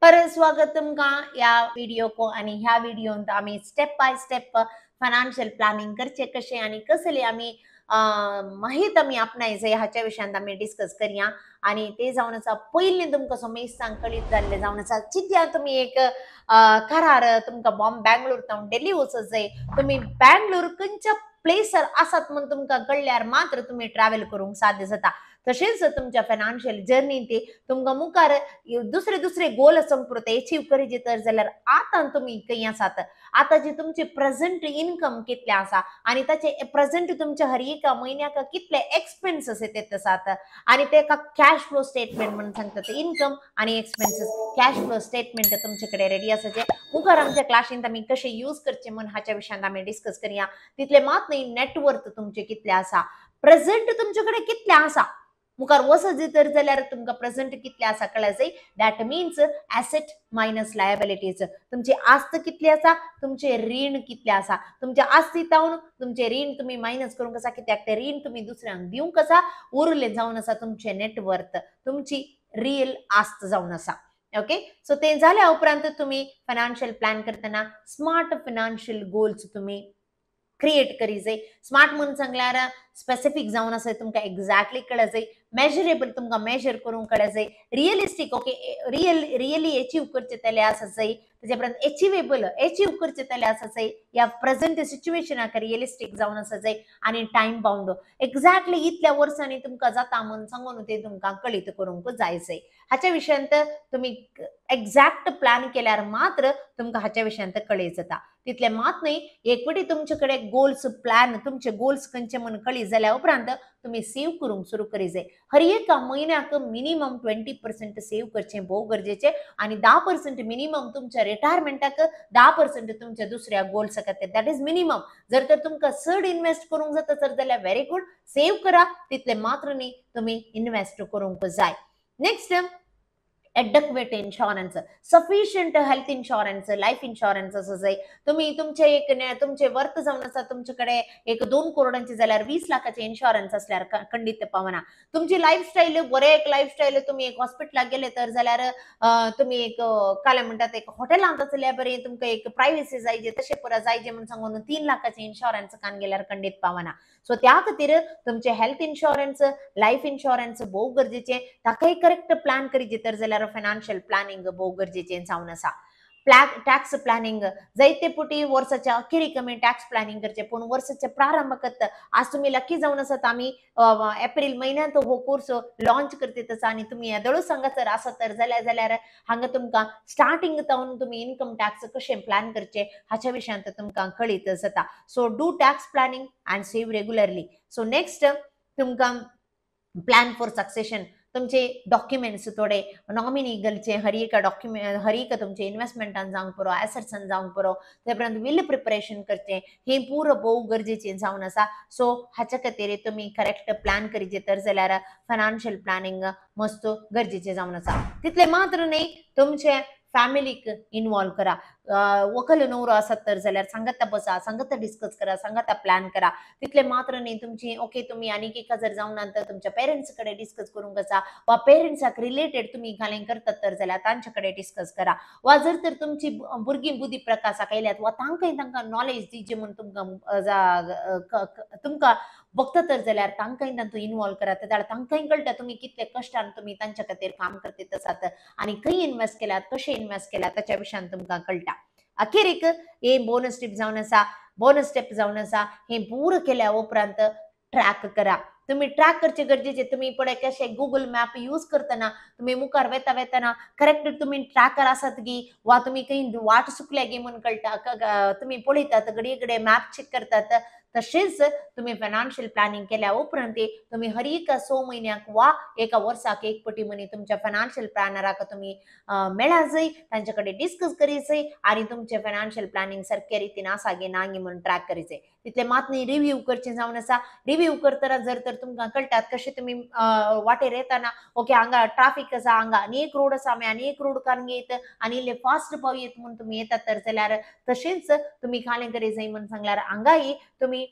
स्वागत तुमका या व्हिडिओ को आणि ह्या व्हिडिओत आम्ही step by step financial planning करचे कसे आणि कसले आम्ही माहीत आम्ही आपणायचे ह्याच्या विषयात आम्ही डिस्कस करूया आणि ते जाऊनचा पहिले तुमका समेश सांकळीत झाले जाऊनचा चित्या तुम्ही एक करार तुमका बँगलोर ताऊन दिल्ली वचत तुम्ही बँगलोर कंच्या प्लेसर आसात म्हणून तुमका कळल्यार मात्र तुम्ही ट्रॅव्हल करूंक साध्य जाता तसेच तुमच्या फायनान्शियल जर्नी ते तुमका मुखार दुसरे दुसरे गोल संपुरते अचीव करीचे तर जाल्यार आता तुम्ही काही आसात आता जे तुमचे प्रेझेंट इन्कम कितले आसा आणि त्याचे प्रेझेंट तुमच्या हर एका म्हयन्याक कितले एक्सपेन्सेस येतात आसात आणि ते एका कॅश फ्लो स्टेटमेंट म्हणून सांगतात इन्कम आणि एक्सपेन्सेस कॅश फ्लो स्टेटमेंट तुमच्याकडे रेडी असायचे मुखार आमच्या क्लासीत आम्ही कसे यूज करचे म्हणून ह्याच्या विषयात आम्ही डिस्कस करूया तिथले मात नाही नेटवर्थ तुमचे कितले आसा प्रेझेंट तुमच्याकडे कितले आसा मुखार वसत तर जाल्यार तुमका प्रेझेंट कितले आसा कळायचंय that means asset minus liabilities तुमची आस्त कितली आसा तुमचे ऋण कितले आसा तुमच्या आस्तीतावन तुमचे ऋण तुम्ही मायनस करूंक कसा कित्याक ते ऋण तुम्ही दुसऱ्यांक दिवंक कसा उरले जावन आसा तुमचे नेटवर्थ तुमची रियल आस्त जावन आसा ओके सो ते झाल्या उपरांत तुम्ही फायनान्शियल प्लॅन करताना स्मार्ट फायनान्शियल गोल्स तुम्ही क्रिएट करीजे स्मार्ट म्हणून सांगल्यार स्पेसिफिक जाऊन असं तुमका एक्झॅक्टली कळायचंय मेजरेबल तुमका मेजर करून कळायचंय रिअलिस्टिक ओके रिअली अचीव करचे त्याला असायचंय त्याच्यापर्यंत अचीव करचे त्याला असायचंय या प्रेझेंट सिच्युएशनाक रिअलिस्टिक जाऊन असायचंय आणि टाइम बाउंड एक्झॅक्टली इतल्या वर्षांनी तुमका जाता म्हणून सांगून ते तुमका कळीत करूंक जायचंय ह्याच्या विषयांत तुम्ही एक्झॅक्ट प्लॅन केल्यार मात्र तुमका ह्याच्या विषयांत कळेल जाता तिथले मात नाही एकवटी तुमच्याकडे गोल्स प्लॅन तुमचे गोल्स कंचे म्हणून कळी झाल्या उपरांत तुम्ही सेव्ह करूंक सुरू करीजे हर एका महिन्याक मिनिमम 20% सेव्ह करचे बहु गरजेचे आणि 10% मिनिमम तुमच्या रिटायरमेंटाक 10% तुमच्या दुसऱ्या गोल्स खातीर दॅट इज मिनिमम जर तर तुमका चड इन्व्हेस्ट करूंक जाता तर जाल्यार व्हेरी गुड सेव्ह करा तिथले मात्र न्ही तुम्ही इन्व्हेस्ट करूंक जाय next adequate insurance sufficient health insurance life insurance असं जाय तुम्ही तुमचे वर्थ जाऊन असा तुमच्याकडे एक 2 करोडांचे जाल्यार 20 लाखाचे इन्शुरन्स असल्यार खंडित पावना तुमची लाईफस्टाईल बरे एक लाईफस्टाईल तुम्ही एक हॉस्पिटलाक गेले तर जाल्यार तुम्ही एक काय म्हणतात एक हॉटेलांत असल्या बरे तुमका एक प्रायव्हसी जायचे तसे पुरा जायचे म्हणून सांगून 3 लाखाचे इन्शुरन्स कान गेल्यार खंडित पावना सो त्या खातीर तुमचे हेल्थ इन्शुरन्स लाईफ इन्शुरन्स बहु गरजेचे ताकाय करेक्ट प्लॅन करीचे तर जाल्यार फायनान्शियल प्लॅनिंग बहु गरजेचे जावन आसा टॅक्स प्लॅनिंग जायते पुटी वर्षाच्या अखेरीक आम्ही टॅक्स प्लॅनिंग करचे पण वर्षाच्या प्रारंभात आज तुम्ही लकी जाऊन असत आम्ही एप्रिल महिन्यात हो कोर्स लॉन्च करते तसा आणि तुम्ही येदळू सांगा तर असं तर जाल्यार हांगा तुमका स्टार्टिंग तावन तुम्ही इन्कम टॅक्स कसे प्लॅन करचे ह्याच्या विषयांत तुमका कळीत जाता so do tax planning and save regularly so next तुमका प्लॅन फॉर सक्सेशन तुमचे डॉक्युमेंट्स थोडे नॉमिनी गलचे हर एक डॉक्युमेंट हर एक तुमचे इन्व्हेस्टमेंटान जावंक पुरो एसेट्सान जावंक पुरो त्यापर्यंत विल प्रिपरेशन करचे हे पूर बहु गरजेचे जावन आसा सो हाच्या खातीर तुम्ही करेक्ट प्लॅन करीचे तर जाल्यार फायनान्शियल प्लॅनिंग मस्त गरजेचे जावन आसा तितले मात्र नाही तुमचे फॅमिलीक इन्वॉल्व करा वकल नवरो आसात तर जाल्यार सांगाता बसा सांगाता डिस्कस करा सांगाता प्लॅन करा तितले मात्र नाही तुमची ओके तुम्ही आनीक एका जर जाऊन नंतर तुमच्या पेरेंट्स कडे डिस्कस करूंक आसा वा पेरेंट्साक रिलेटेड तुम्ही घालें करतात तर जाल्यार तांच्याकडे डिस्कस करा वा जर तर तुमची भुरगीं बुद्धी प्रकाशाक आयल्यात वा तांकां नॉलेज दिवचे म्हणून तुमकां बघता तर जाल्यार तांकांय तांतू इन्वॉल्व करा जाल्यार तांकांय कळटा तुम्ही कितले कश्टान तुम्ही तांच्या खातीर काम करते आसात आणि खंय इन्व्हेस्ट केल्यात कशे इन्व्हेस्ट केल्यात त्याच्या विशयान तुमकां कळटा अखेरीक हे बोनस स्टेप जावन आसा हे पूर्ण केल्या उपरांत ट्रॅक करा तुम्ही ट्रॅक करचे गरजेचे तुम्ही पुढे कसे गुगल मॅप यूज करताना तुम्ही मुखार वेताना करेक्ट तुम्ही ट्रॅकर आसात की वा तुम्ही काही वाट चुकल्या गे म्हणून कळटा तुम्ही पळयतात घडये मॅप चेक करतात तसेच तुम्ही फायनान्शियल प्लॅनिंग केल्या उपरांत तुम्ही हर एका 6 महिन्याक वा एका वर्षाक एक पटी म्हणी तुमच्या फायनान्शियल प्लॅनराक तुम्ही मेळा जाय तांच्याकडे डिस्कस करीचे आणि तुमचे फायनान्शियल प्लॅनिंग सारख्या रितीन आसा गे ना म्हणून ट्रॅक करीचे तितले मातनी रिव्ह्यू करचे जावन आसा रिव्ह्यू करतना जर तर तुमकां कळटात कशे तुम्ही वाटेर येताना ओके हांगा ट्रॅफिक आसा हांगा आनी एक रोड आसा आमी आनी एक रोड कान येत आनी इल्ले फास्ट पावयेत म्हणून तुम्ही येतात तर जाल्यार तशेंच तुम्ही खालें करी जाय म्हणून सांगल्यार हांगाय तुम्ही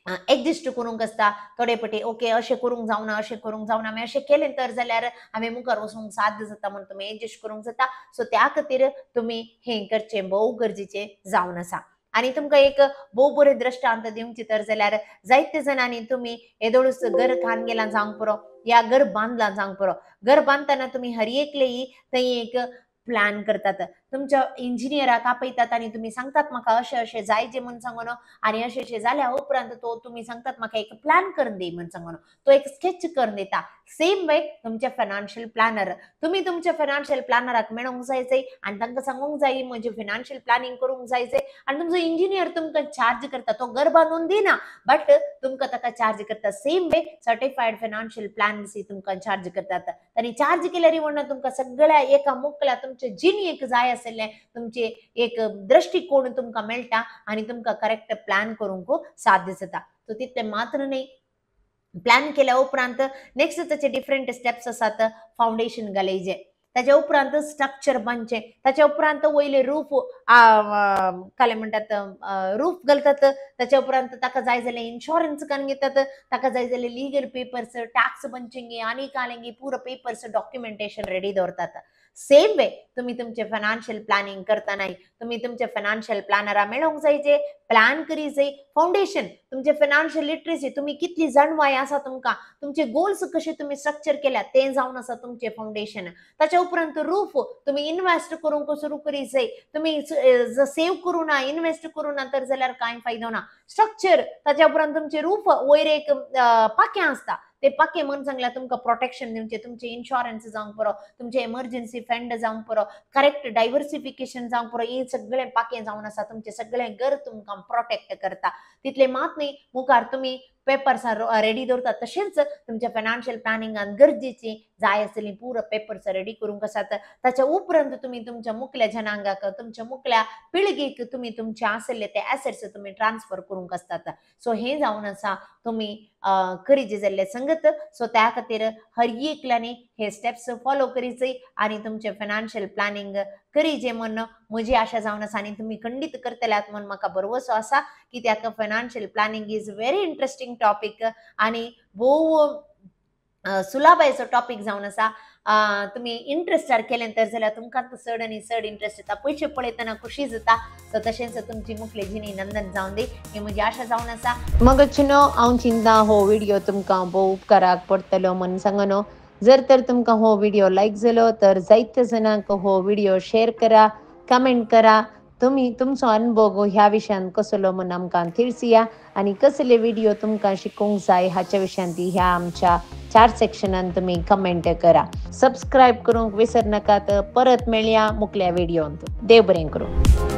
एडजस्ट करूंक आसता थोडे पटी ओके अशें करूंक जावना अशें करूंक जावना आमी अशें केलें तर जाल्यार आमी मुखार वचूंक साध्य जाता म्हणून तुमी एडजस्ट करूंक जाता सो त्या खातीर तुमी हें करचें भोव गरजेचें जावन आसा आनी तुमकां एक भोव बरें दृश्टांत दिवची तर जाल्यार जायते जाणांनी तुमी येदोळूच घर खान गेलां जावंक पुरो या घर बांदलां जावंक पुरो घर बांदतना तुमी हर एकलेही थंय एक प्लॅन करतात तुमच्या इंजिनियराक आपयतात आनी तुमी सांगतात म्हाका अशें अशें जायचें म्हूण सांगून आनी अशें अशें जाल्या उपरांत तो तुमी सांगतात म्हाका एक प्लॅन करून दी म्हूण सांगून तो एक स्केच करून दिता सेम वे तुमचे फायनान्शियल प्लॅनर तुमी तुमच्या फायनान्शियल प्लॅनराक मेळोंक जायचें आनी तांकां सांगूंक जाय म्हणजे फायनान्शियल प्लॅनिंग करूंक जायचें आनी तुमचो इंजिनियर तुमकां चार्ज करता तो घर बांदून दिना बट तुमकां ताका चार्ज करता same way certified financial plans तुमकां चार्ज करतात आनी चार्ज केल्यार म्हणून तुमकां सगळ्या एका मुखल्या तुमचे जिणेक जाय आसलें तुमचे एक दृष्टिकोन तुमकां मेळटा आनी तुमकां करेक्ट प्लॅन करूंक साध्य जाता सो तितलें मात्र न्ही प्लॅन केल्या उपरांत नेक्स्ट ताचे डिफरंट स्टेप्स आसात फाउंडेशन घालयचें ताच्या उपरांत स्ट्रक्चर बांदचें ताच्या उपरांत वयले रूफ काय म्हणटात रूफ घालतात ताच्या उपरांत ताका जाय जाल्यार इन्शुरन्स करून घेतात ताका जाय जाल्यार लिगल पेपर्स टॅक्स बंचिंग आनी कालेंगी पूरा पेपर्स डॉक्युमेंटेशन रेडी दवरतात सेम वे तुम्ही तुमचे फायनान्शियल प्लॅनिंग करताना तुम्ही तुमचे फायनान्शियल प्लॅनरा मेळोंक जायचे प्लॅन करी जाय फाउंडेशन तुमचे फायनान्शियल लिटरसी तुम्ही कितली जाणवाय आसा तुमकां तुमचे गोल्स कशे तुम्ही स्ट्रक्चर केल्या ते जावन आसा तुमचे फाउंडेशन ताच्या उपरांत रूफ तुम्ही इन्वेस्ट करूंक सुरू करी जाय तुम्ही सेव करू ना इन्वेस्ट करू ना तर जाल्यार कांय फायदो ना स्ट्रक्चर ताच्या उपरांत तुमचे रूफ वयर एक पाक्यां आसता ते पाके म्हणून सांगल्यार तुमकां प्रोटेक्शन दिवचे तुमचे इन्शुरन्स जावंक पुरो तुमचे एमर्जन्सी फंड जावंक पुरो करेक्ट डायवर्सिफिकेशन जावंक पुरो हे सगळे पाके जावन आसा तुमचे सगळे घर तुमकां प्रोटेक्ट करता तितले मात न्ही मुखार तुमी पेपर्स रेडी दवरतात तशेंच तुमच्या फायनान्शियल प्लॅनिंगान गरजेची जाय आसली पुरो पेपर्स रेडी करूंक आसात ताच्या उपरांत तुमी तुमच्या मुखल्या जनांगाक तुमच्या मुखल्या पिळगेक तुमी तुमचे आसले ते एसेट्स तुमी ट्रान्सफर करूंक आसतात सो हे जावन आसा तुमी करीचे जाल्ले संगत सो त्या खातीर हर एकल्यानी हे स्टेप्स फॉलो करीचे आनी तुमचे फायनान्शियल प्लॅनिंग करीचे म्हण म्हजी आशा जावन आसा आनी तुमी खंडीत करतल्यात म्हण म्हाका भरवसो आसा कित्याक financial planning is very interesting topic आनी भोव सुलभायचो टॉपिक जावन आसा तुम्ही इंटरेस्टार केलें तर जाल्यार तुमकां चड आनी चड इंटरेस्ट येता पयशे पळयतना खुशी जाता सो तशेंच तुमची मुखले जिणी नंदन जावन दी ही म्हजी आशा जावन आसा मग चिनो हांव चिंता हो व्हिडिओ तुमकां भोव उपकाराक पडटलो म्हण सांगन जर तर तुमकां हो व्हिडिओ लायक जालो तर जायत्या जणांक हो व्हिडिओ शेअर करा कमेंट करा तुम्ही तुमचो अनुभव ह्या विशयान कसलो म्हण आमकां थिरसिया आनी कसले व्हिडिओ तुमकां शिकूंक जाय हाच्या विशयान ती ह्या आमच्या 4 सेक्शनान तुम्ही कमेंट करा सबस्क्राईब करूंक विसर नाकात परत मेळया मुखल्या व्हिडिओंत देव बरें करूं